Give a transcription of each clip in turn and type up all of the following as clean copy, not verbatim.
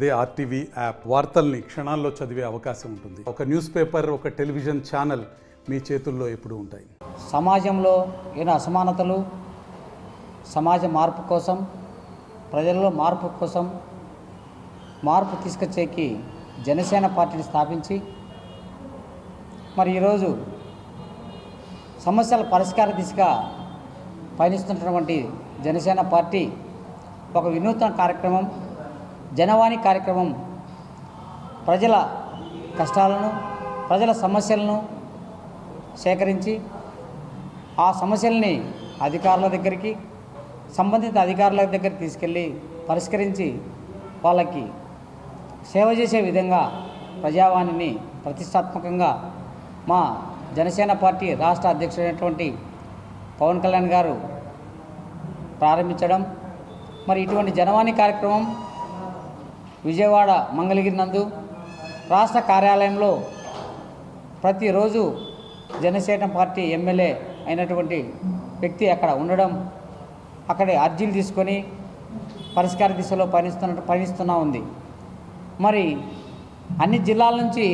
అదే RTV app వార్తల్ని క్షణాల్లో చదివే అవకాశం ఉంటుంది. ఒక న్యూస్ పేపర్, ఒక టెలివిజన్ ఛానల్ మీ చేతుల్లో ఎప్పుడూ ఉంటాయి. సమాజంలో ఎన్నో అసమానతలు, సమాజ మార్పు కోసం, ప్రజల్లో మార్పు కోసం మార్పు తీసుకొచ్చేకి జనసేన పార్టీని స్థాపించి మరి ఈరోజు సమస్యల పరిష్కార దిశగా పయనిస్తున్నటువంటి జనసేన పార్టీ ఒక వినూత్న కార్యక్రమం, జనవాణి కార్యక్రమం ప్రజల కష్టాలను, ప్రజల సమస్యలను సేకరించి ఆ సమస్యల్ని అధికారుల దగ్గరికి, సంబంధిత అధికారుల దగ్గరికి తీసుకెళ్ళి పరిష్కరించి వాళ్ళకి సేవ చేసే విధంగా ప్రజావాణిని ప్రతిష్టాత్మకంగా మా జనసేన పార్టీ రాష్ట్ర అధ్యక్షుడైనటువంటి పవన్ కళ్యాణ్ గారు ప్రారంభించడం, మరి ఇటువంటి జనవాణి కార్యక్రమం విజయవాడ మంగళగిరి నందు రాష్ట్ర కార్యాలయంలో ప్రతిరోజు జనసేన పార్టీ ఎమ్మెల్యే అయినటువంటి వ్యక్తి అక్కడ ఉండడం, అక్కడే అర్జీలు తీసుకొని పరిష్కార దిశలో పయనిస్తున్నా ఉంది. మరి అన్ని జిల్లాల నుంచి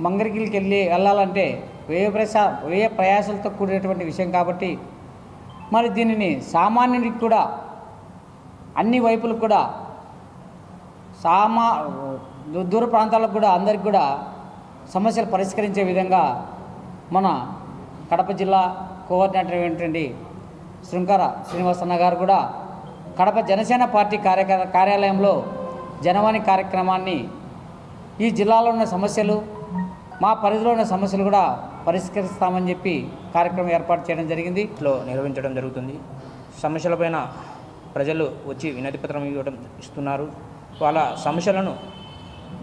మంగళగిరికి వెళ్ళాలంటే వ్యయ ప్రయాసాలతో కూడినటువంటి విషయం కాబట్టి మరి దీనిని సామాన్యుడికి కూడా అన్ని వైపులకు కూడా దూర ప్రాంతాలకు కూడా అందరికి కూడా సమస్యలు పరిష్కరించే విధంగా మన కడప జిల్లా కోఆర్డినేటర్ అయినటువంటి శృంగార శ్రీనివాసన్న గారు కూడా కడప జనసేన పార్టీ కార్యాలయంలో జనవాణి కార్యక్రమాన్ని ఈ జిల్లాలో ఉన్న సమస్యలు, మా పరిధిలో ఉన్న సమస్యలు కూడా పరిష్కరిస్తామని చెప్పి కార్యక్రమం ఏర్పాటు చేయడం జరిగింది. నిర్వహించడం జరుగుతుంది. సమస్యలపైన ప్రజలు వచ్చి వినతి పత్రం ఇస్తున్నారు. వాళ్ళ సమస్యలను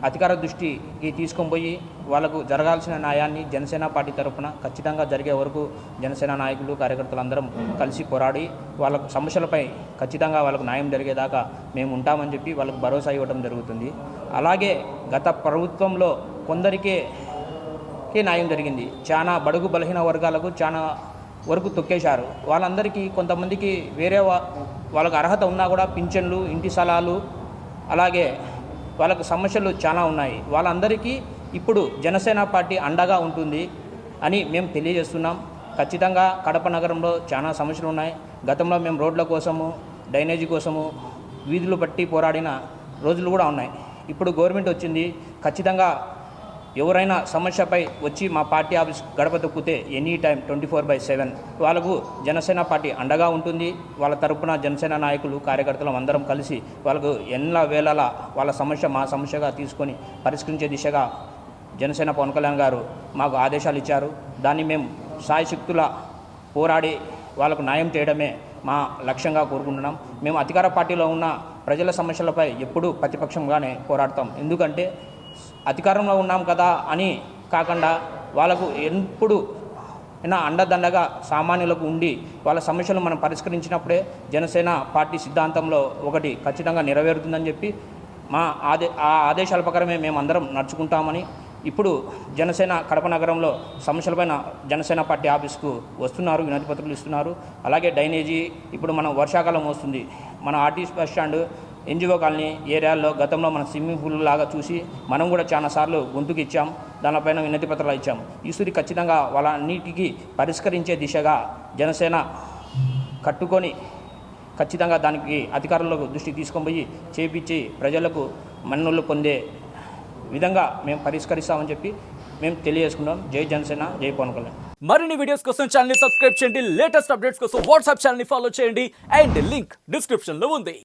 అధికార దృష్టికి తీసుకొని పోయి వాళ్ళకు జరగాల్సిన న్యాయాన్ని జనసేన పార్టీ తరఫున ఖచ్చితంగా జరిగే వరకు జనసేన నాయకులు, కార్యకర్తలు అందరం కలిసి పోరాడి వాళ్ళ సమస్యలపై ఖచ్చితంగా వాళ్ళకు న్యాయం జరిగేదాకా మేము ఉంటామని చెప్పి వాళ్ళకు భరోసా ఇవ్వడం జరుగుతుంది. అలాగే గత ప్రభుత్వంలో కొందరికే న్యాయం జరిగింది. చాలా బడుగు బలహీన వర్గాలకు చాలా వరకు తొక్కేశారు. వాళ్ళందరికీ కొంతమందికి వేరే వాళ్ళకు అర్హత ఉన్నా కూడా పింఛన్లు, ఇంటి స్థలాలు, అలాగే వాళ్ళకు సమస్యలు చాలా ఉన్నాయి. వాళ్ళందరికీ ఇప్పుడు జనసేన పార్టీ అండగా ఉంటుంది అని మేము తెలియజేస్తున్నాం. ఖచ్చితంగా కడప నగరంలో చాలా సమస్యలు ఉన్నాయి. గతంలో మేము రోడ్ల కోసము, డ్రైనేజీ కోసము వీధులు బట్టి పోరాడిన రోజులు కూడా ఉన్నాయి. ఇప్పుడు గవర్నమెంట్ వచ్చింది. ఖచ్చితంగా ఎవరైనా సమస్యపై వచ్చి మా పార్టీ ఆఫీస్ గడప తొక్కితే ఎనీ టైం 24/7 వాళ్ళకు జనసేన పార్టీ అండగా ఉంటుంది. వాళ్ళ తరపున జనసేన నాయకులు, కార్యకర్తలు అందరం కలిసి వాళ్ళకు ఎన్న వేళలా వాళ్ళ సమస్య మా సమస్యగా తీసుకొని పరిష్కరించే దిశగా జనసేన పవన్ కళ్యాణ్ గారు మాకు ఆదేశాలు ఇచ్చారు. దాన్ని మేము సాయశక్తుల పోరాడి వాళ్ళకు న్యాయం చేయడమే మా లక్ష్యంగా కోరుకుంటున్నాం. మేము అధికార పార్టీలో ఉన్న ప్రజల సమస్యలపై ఎప్పుడూ ప్రతిపక్షంగానే పోరాడతాం. ఎందుకంటే అధికారంలో ఉన్నాం కదా అని కాకుండా వాళ్ళకు ఎప్పుడు అండదండగా సామాన్యులకు ఉండి వాళ్ళ సమస్యలు మనం పరిష్కరించినప్పుడే జనసేన పార్టీ సిద్ధాంతంలో ఒకటి ఖచ్చితంగా నెరవేరుతుందని చెప్పి ఆ ఆదేశాల ప్రకారమే మేము అందరం నడుచుకుంటామని ఇప్పుడు జనసేన కడప నగరంలో సమస్యలపైన జనసేన పార్టీ ఆఫీస్కు వస్తున్నారు, వినతి పత్రాలు ఇస్తున్నారు. అలాగే డ్రైనేజీ, ఇప్పుడు మనం వర్షాకాలం వస్తుంది, మన RTC bus stand, NGO colony ఏరియాల్లో గతంలో మన స్విమ్మింగ్ పూల్ లాగా చూసి మనం కూడా చాలాసార్లు గొంతుకు ఇచ్చాం. దానిపైన వినతి పత్రాలు ఇచ్చాం. ఈసారి ఖచ్చితంగా వాళ్ళన్నిటికీ పరిష్కరించే దిశగా జనసేన కట్టుకొని ఖచ్చితంగా దానికి అధికారులకు దృష్టికి తీసుకొని పోయి చేపించి ప్రజలకు మన్ననలు పొందే విధంగా మేము పరిష్కరిస్తామని చెప్పి మేము తెలియజేసుకున్నాం. జై జనసేన, జై పవన్ కళ్యాణ్. మరిన్ని వీడియోస్ కోసం ఛానల్ ని సబ్స్క్రైబ్ చేయండి. లేటెస్ట్ అప్డేట్స్ కోసం వాట్సాప్ ఛానల్ ని ఫాలో చేయండి. అండ్ లింక్ డిస్క్రిప్షన్ లో ఉంది.